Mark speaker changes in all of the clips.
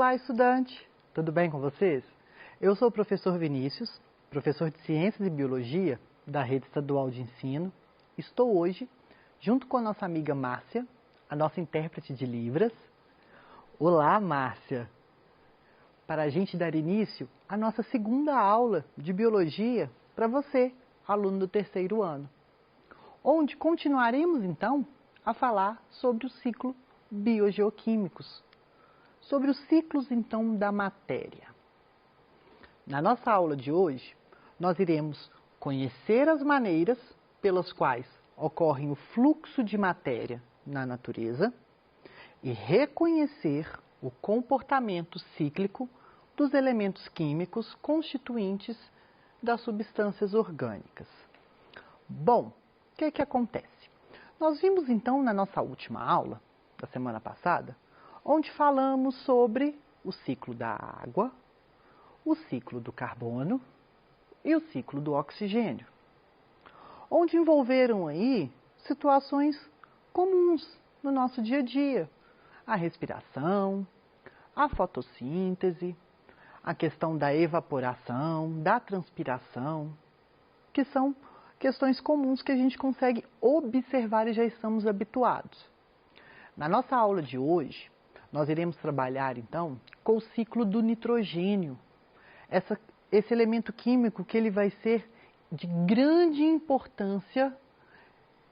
Speaker 1: Olá, estudante! Tudo bem com vocês? Eu sou o professor Vinícius, professor de Ciências e Biologia da Rede Estadual de Ensino. Estou hoje, junto com a nossa amiga Márcia, a nossa intérprete de Libras. Olá, Márcia! Para a gente dar início à nossa segunda aula de Biologia para você, aluno do terceiro ano, onde continuaremos, então, a falar sobre o ciclo biogeoquímicos, sobre os ciclos, então, da matéria. Na nossa aula de hoje, nós iremos conhecer as maneiras pelas quais ocorre o fluxo de matéria na natureza e reconhecer o comportamento cíclico dos elementos químicos constituintes das substâncias orgânicas. Bom, o que acontece? Nós vimos, então, na nossa última aula, da semana passada, onde falamos sobre o ciclo da água, o ciclo do carbono e o ciclo do oxigênio, onde envolveram aí situações comuns no nosso dia a dia, a respiração, a fotossíntese, a questão da evaporação, da transpiração, que são questões comuns que a gente consegue observar e já estamos habituados. Na nossa aula de hoje, nós iremos trabalhar, então, com o ciclo do nitrogênio. Esse elemento químico que ele vai ser de grande importância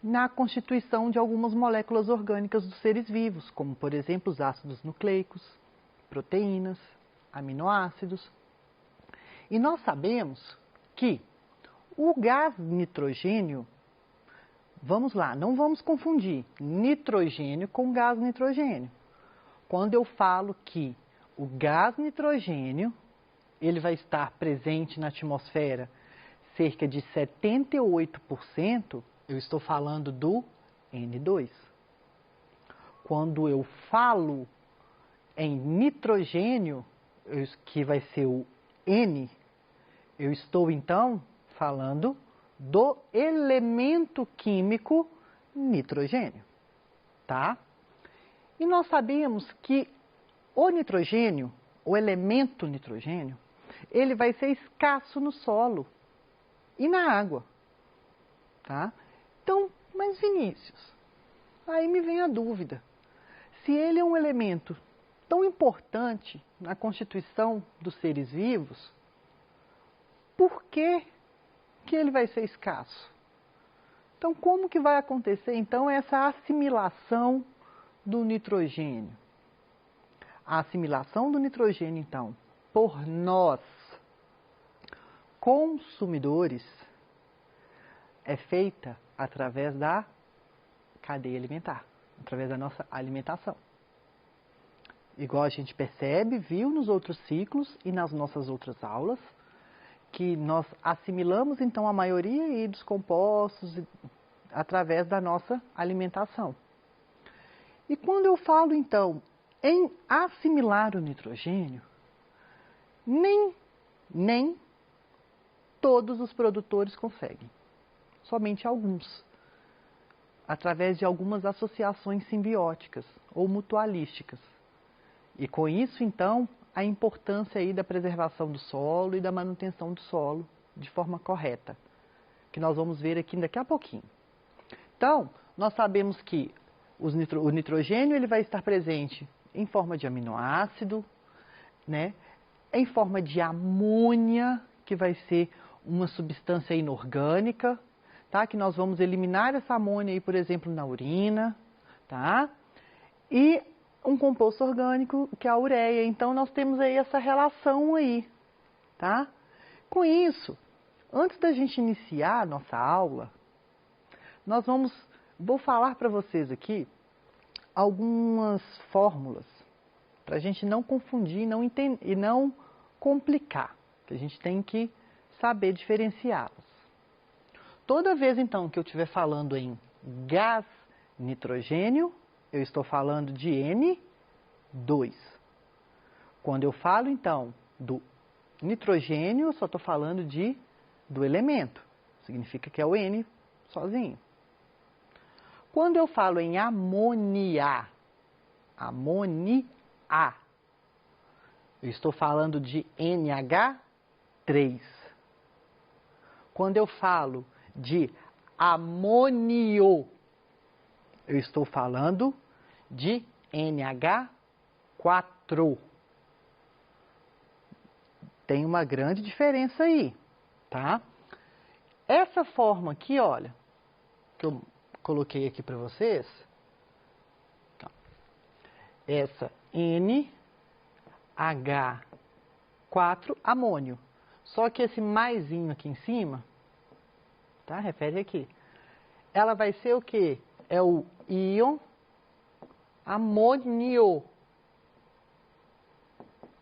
Speaker 1: na constituição de algumas moléculas orgânicas dos seres vivos, como, por exemplo, os ácidos nucleicos, proteínas, aminoácidos. E nós sabemos que o gás nitrogênio, vamos lá, não vamos confundir nitrogênio com gás nitrogênio. Quando eu falo que o gás nitrogênio, ele vai estar presente na atmosfera cerca de 78%, eu estou falando do N2. Quando eu falo em nitrogênio, que vai ser o N, eu estou então falando do elemento químico nitrogênio, tá? E nós sabemos que o nitrogênio, o elemento nitrogênio, ele vai ser escasso no solo e na água, tá? Então, mas Vinícius, aí me vem a dúvida. Se ele é um elemento tão importante na constituição dos seres vivos, por que ele vai ser escasso? Então, como que vai acontecer, então, essa assimilação do nitrogênio? A assimilação do nitrogênio, então, por nós, consumidores, é feita através da cadeia alimentar, através da nossa alimentação. Igual a gente percebe, viu nos outros ciclos e nas nossas outras aulas, que nós assimilamos, então, a maioria aí dos compostos através da nossa alimentação. E quando eu falo, então, em assimilar o nitrogênio, nem todos os produtores conseguem, somente alguns, através de algumas associações simbióticas ou mutualísticas. E com isso, então, a importância aí da preservação do solo e da manutenção do solo de forma correta, que nós vamos ver aqui daqui a pouquinho. Então, nós sabemos que o nitrogênio ele vai estar presente em forma de aminoácido, né? Em forma de amônia, que vai ser uma substância inorgânica, tá? Que nós vamos eliminar essa amônia aí, por exemplo, na urina, tá? E um composto orgânico, que é a ureia. Então, nós temos aí essa relação aí, tá? Com isso, antes da gente iniciar a nossa aula, vou falar para vocês aqui algumas fórmulas, para a gente não confundir e não complicar, que a gente tem que saber diferenciá-las. Toda vez, então, que eu estiver falando em gás nitrogênio, eu estou falando de N2. Quando eu falo, então, do nitrogênio, eu só estou falando do elemento. Significa que é o N sozinho. Quando eu falo em amônia, Eu estou falando de NH3. Quando eu falo de amônio, eu estou falando de NH4. Tem uma grande diferença aí, tá? Essa forma aqui, olha, que eu coloquei aqui para vocês, essa NH4 amônio. Só que esse maisinho aqui em cima, tá? Refere aqui. Ela vai ser o quê? É o íon amônio,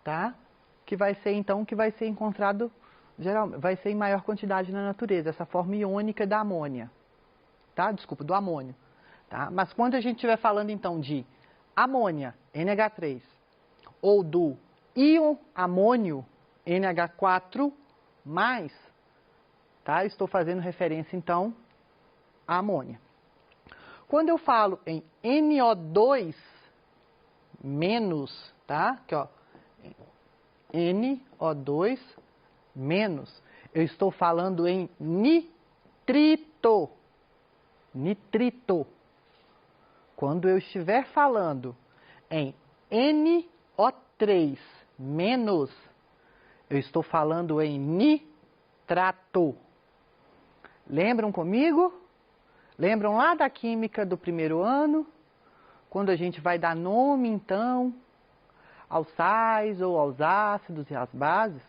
Speaker 1: tá? Que vai ser, então, que vai ser encontrado, geralmente, vai ser em maior quantidade na natureza, essa forma iônica da amônia, tá? Desculpa, do amônio, tá? Mas quando a gente estiver falando, então, de amônia, NH3, ou do íon amônio, NH4+, tá? Estou fazendo referência, então, à amônia. Quando eu falo em NO2-, tá? Aqui, ó, NO2-, eu estou falando em nitrito. Nitrito. Quando eu estiver falando em NO3-, eu estou falando em nitrato. Lembram comigo? Lembram lá da química do primeiro ano? Quando a gente vai dar nome, então, aos sais ou aos ácidos e às bases?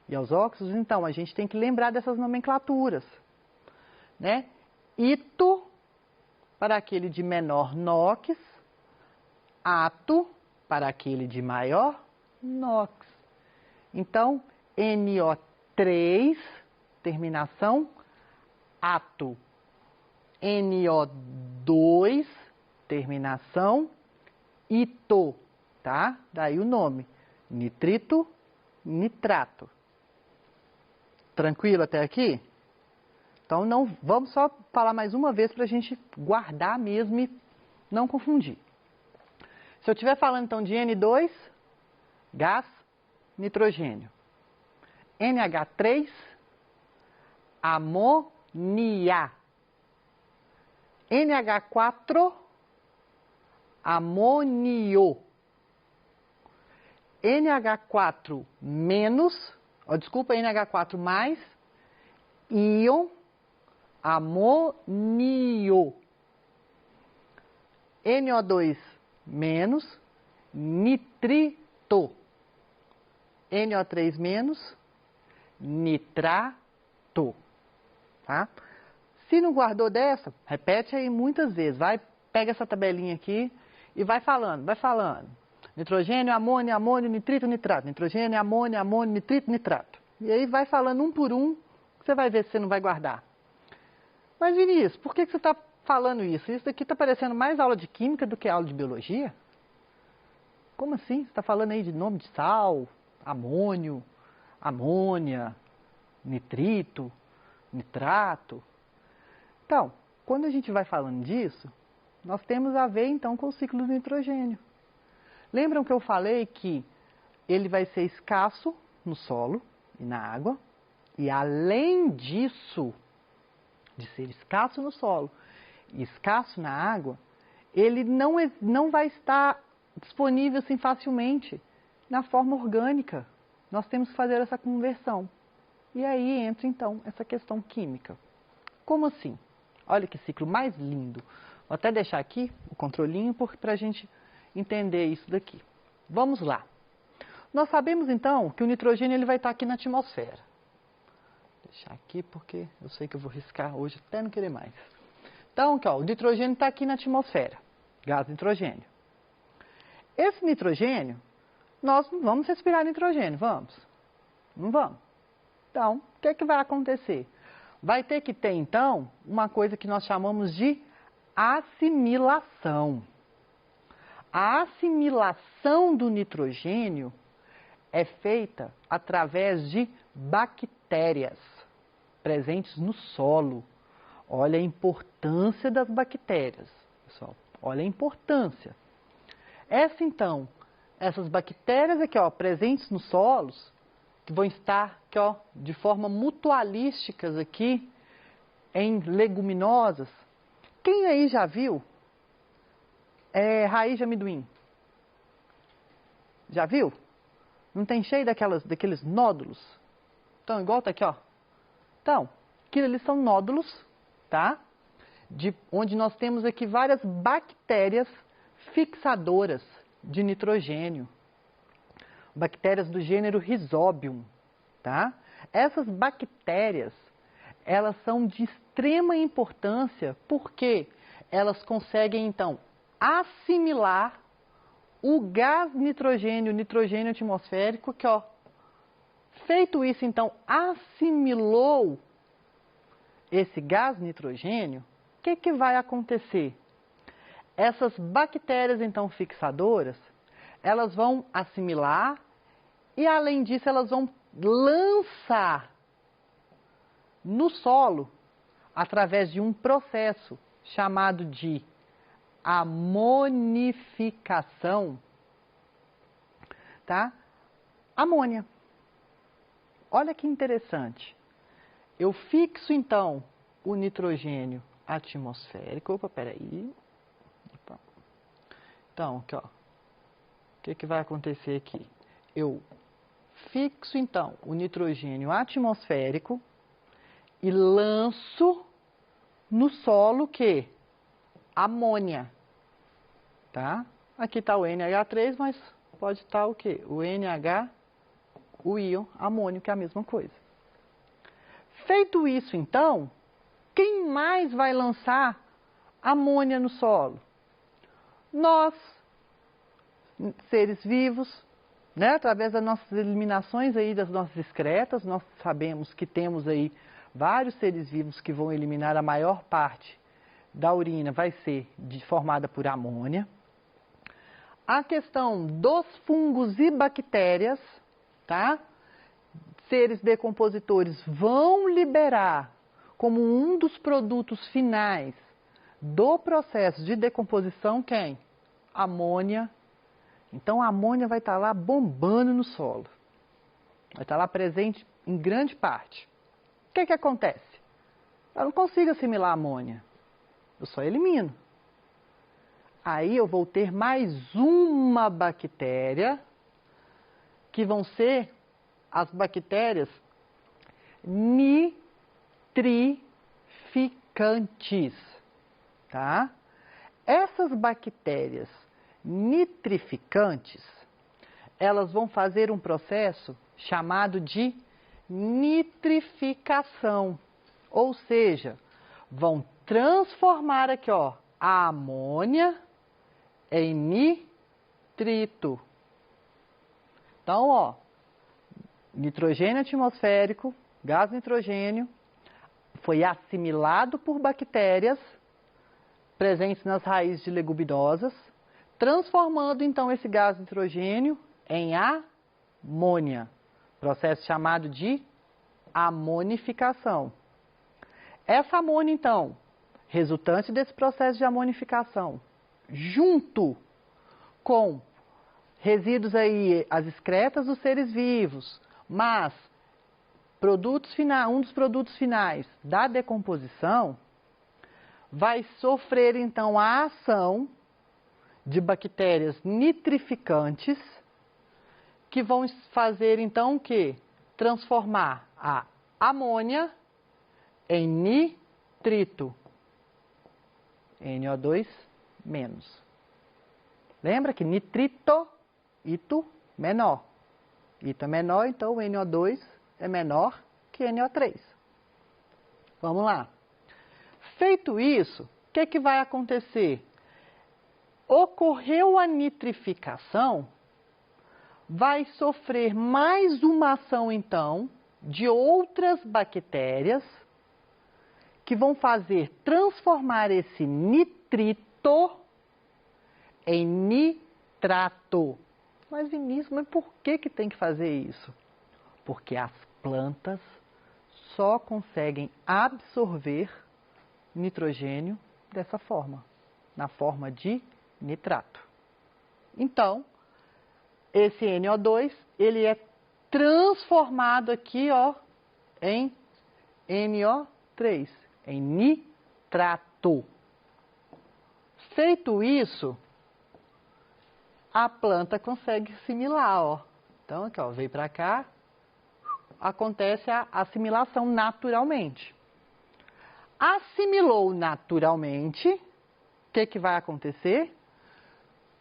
Speaker 1: E aos óxidos? Então, a gente tem que lembrar dessas nomenclaturas, né? Ito, para aquele de menor NOx. Ato, para aquele de maior NOx. Então, NO3, terminação, ato. NO2, terminação, ito, tá? Daí o nome, nitrito, nitrato. Tranquilo até aqui? Então, não, vamos só falar mais uma vez para a gente guardar mesmo e não confundir. Se eu estiver falando, então, de N2, gás, nitrogênio. NH3, amônia. NH4, amônio. NH4-, desculpa, NH4+, íon amônio. NO2-, nitrito. NO3-, nitrato. Tá? Se não guardou dessa, repete aí muitas vezes. Vai, pega essa tabelinha aqui e vai falando, vai falando. Nitrogênio, amônio, amônio, nitrito, nitrato. Nitrogênio, amônio, amônio, nitrito, nitrato. E aí vai falando um por um, você vai ver se você não vai guardar. Mas, Vinícius, por que você está falando isso? Isso aqui está parecendo mais aula de química do que aula de biologia? Como assim? Você está falando aí de nome de sal, amônio, amônia, nitrito, nitrato. Então, quando a gente vai falando disso, nós temos a ver então com o ciclo do nitrogênio. Lembram que eu falei que ele vai ser escasso no solo e na água, e além disso, de ser escasso no solo e escasso na água, ele não vai estar disponível assim facilmente na forma orgânica. Nós temos que fazer essa conversão. E aí entra então essa questão química. Como assim? Olha que ciclo mais lindo. Vou até deixar aqui o controlinho para a gente entender isso daqui. Vamos lá. Nós sabemos então que o nitrogênio ele vai estar aqui na atmosfera. Vou deixar aqui porque eu sei que eu vou riscar hoje até não querer mais. Então, aqui, ó, o nitrogênio está aqui na atmosfera. Gás nitrogênio. Esse nitrogênio, nós não vamos respirar nitrogênio, vamos? Não vamos. Então, o que é que vai acontecer? Vai ter que ter, então, uma coisa que nós chamamos de assimilação. A assimilação do nitrogênio é feita através de bactérias presentes no solo. Olha a importância das bactérias, pessoal. Olha a importância. Essa, então, essas bactérias aqui, ó, presentes nos solos, que vão estar aqui, ó, de forma mutualísticas aqui em leguminosas. Quem aí já viu raiz de amendoim? Já viu? Não tem cheio daqueles nódulos? Então, igual tá aqui, ó. Então, aquilo ali são nódulos, tá? Onde nós temos aqui várias bactérias fixadoras de nitrogênio. Bactérias do gênero Rhizobium, tá? Essas bactérias, elas são de extrema importância porque elas conseguem, então, assimilar o gás nitrogênio, nitrogênio atmosférico, que, ó, feito isso, então, assimilou esse gás nitrogênio, o que vai acontecer? Essas bactérias, então, fixadoras, elas vão assimilar e, além disso, elas vão lançar no solo, através de um processo chamado de amonificação, tá? Amônia. Olha que interessante. Eu fixo, então, o nitrogênio atmosférico. Opa, peraí. Opa. Então, aqui, ó. O que vai acontecer aqui? Eu fixo, então, o nitrogênio atmosférico e lanço no solo o quê? Amônia. Tá? Aqui está o NH3, mas pode estar o quê? O NH, o íon amônio, que é a mesma coisa. Feito isso, então, quem mais vai lançar amônia no solo? Nós, seres vivos, né? Através das nossas eliminações aí das nossas excretas, nós sabemos que temos aí vários seres vivos que vão eliminar a maior parte da urina, vai ser formada por amônia. A questão dos fungos e bactérias, tá? Seres decompositores vão liberar como um dos produtos finais do processo de decomposição quem? Amônia. Então a amônia vai estar lá bombando no solo. Vai estar lá presente em grande parte. O que acontece? Eu não consigo assimilar a amônia. Eu só elimino. Aí eu vou ter mais uma bactéria, que vão ser as bactérias nitrificantes, tá? Essas bactérias nitrificantes, elas vão fazer um processo chamado de nitrificação, ou seja, vão transformar aqui, ó, a amônia em nitrito. Então, ó, nitrogênio atmosférico, gás nitrogênio, foi assimilado por bactérias presentes nas raízes de leguminosas, transformando então esse gás nitrogênio em amônia, processo chamado de amonificação. Essa amônia, então, resultante desse processo de amonificação, junto com resíduos aí, as excretas dos seres vivos, mas um dos produtos finais da decomposição, vai sofrer então a ação de bactérias nitrificantes, que vão fazer então o quê? Transformar a amônia em nitrito, NO2 menos. Lembra que nitrito, ito menor. Ito é menor, então o NO2 é menor que NO3. Vamos lá. Feito isso, o que vai acontecer? Ocorreu a nitrificação, vai sofrer mais uma ação, então, de outras bactérias que vão transformar esse nitrito em nitrato. Mas, Vinícius, por que tem que fazer isso? Porque as plantas só conseguem absorver nitrogênio dessa forma, na forma de nitrato. Então, esse NO2, ele é transformado aqui, ó, em NO3, em nitrato. Feito isso, a planta consegue assimilar, ó. Então, aqui, ó, veio para cá, acontece a assimilação naturalmente. Assimilou naturalmente, o que vai acontecer?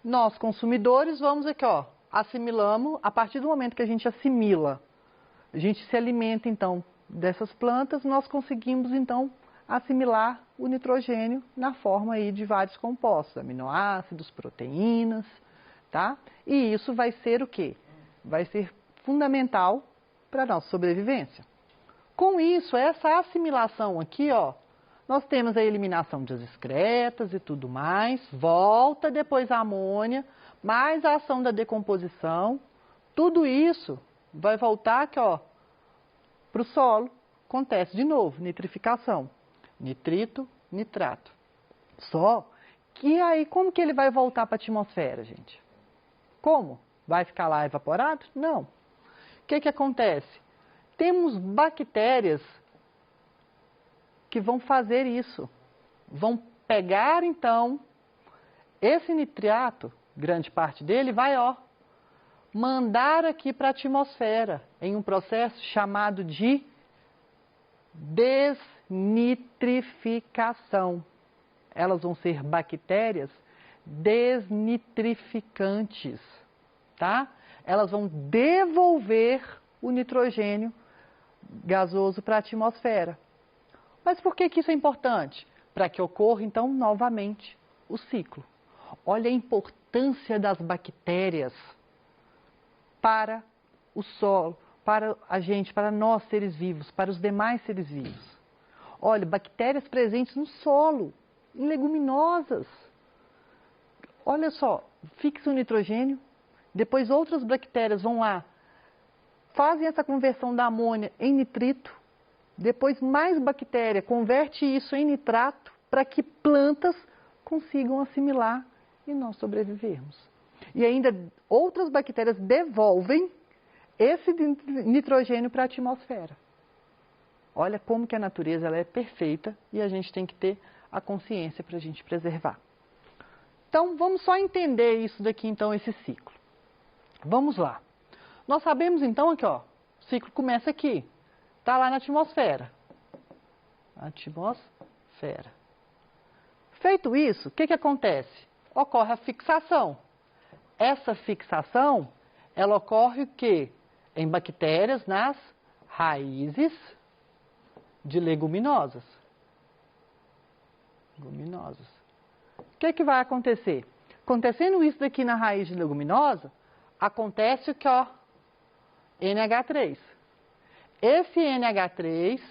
Speaker 1: Nós, consumidores, vamos aqui, ó, assimilamos, a partir do momento que a gente assimila, a gente se alimenta, então, dessas plantas, nós conseguimos, então, assimilar o nitrogênio na forma aí de vários compostos, aminoácidos, proteínas, tá? E isso vai ser o quê? Vai ser fundamental para a nossa sobrevivência. Com isso, essa assimilação aqui, ó, nós temos a eliminação de excretas e tudo mais, volta depois a amônia, mais a ação da decomposição, tudo isso vai voltar aqui, ó, para o solo, acontece de novo, nitrificação, nitrito, nitrato. Só que aí, como que ele vai voltar para a atmosfera, gente? Como? Vai ficar lá evaporado? Não. O que acontece? Temos bactérias que vão fazer isso. Vão pegar, então, esse nitrato, grande parte dele, vai, ó, mandar aqui para a atmosfera, em um processo chamado de desnitrificação. Elas vão ser bactérias desnitrificantes, tá? Elas vão devolver o nitrogênio gasoso para a atmosfera. Mas por que isso é importante? Para que ocorra, então, novamente o ciclo. Olha a importância das bactérias para o solo, para a gente, para nós seres vivos, para os demais seres vivos. Olha, bactérias presentes no solo, em leguminosas. Olha só, fixa o nitrogênio, depois outras bactérias vão lá, fazem essa conversão da amônia em nitrito, depois mais bactéria converte isso em nitrato para que plantas consigam assimilar e nós sobrevivermos. E ainda outras bactérias devolvem esse nitrogênio para a atmosfera. Olha como que a natureza ela é perfeita e a gente tem que ter a consciência para a gente preservar. Então, vamos só entender isso daqui, então, esse ciclo. Vamos lá. Nós sabemos, então, aqui, ó, o ciclo começa aqui. Está lá na atmosfera. Atmosfera. Feito isso, o que acontece? Ocorre a fixação. Essa fixação, ela ocorre o quê? Em bactérias nas raízes de leguminosas. Leguminosas. O que vai acontecer? Acontecendo isso daqui na raiz de leguminosa, acontece o que, ó, NH3. Esse NH3,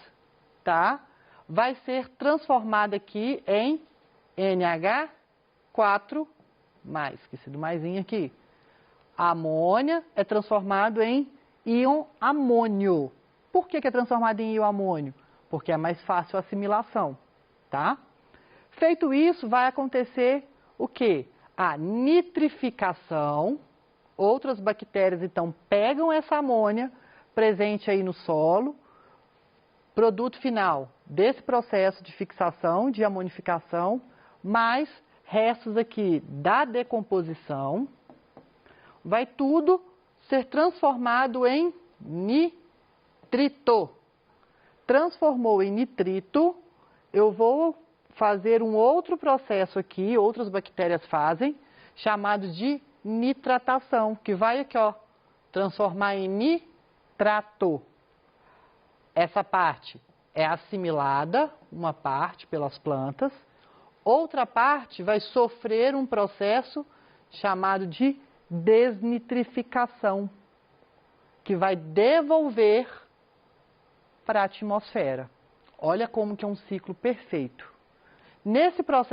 Speaker 1: tá, vai ser transformado aqui em NH4+, esqueci do maisinho aqui. A amônia é transformado em íon amônio. Por que é transformado em íon amônio? Porque é mais fácil a assimilação, tá? Feito isso, vai acontecer o quê? A nitrificação. Outras bactérias, então, pegam essa amônia presente aí no solo. Produto final desse processo de fixação, de amonificação, mais restos aqui da decomposição. Vai tudo ser transformado em nitrito. Transformou em nitrito, eu vou fazer um outro processo aqui, outras bactérias fazem, chamado de nitratação, que vai aqui, ó, transformar em nitrato. Essa parte é assimilada, uma parte pelas plantas, outra parte vai sofrer um processo chamado de desnitrificação, que vai devolver para a atmosfera. Olha como que é um ciclo perfeito. Nesse processo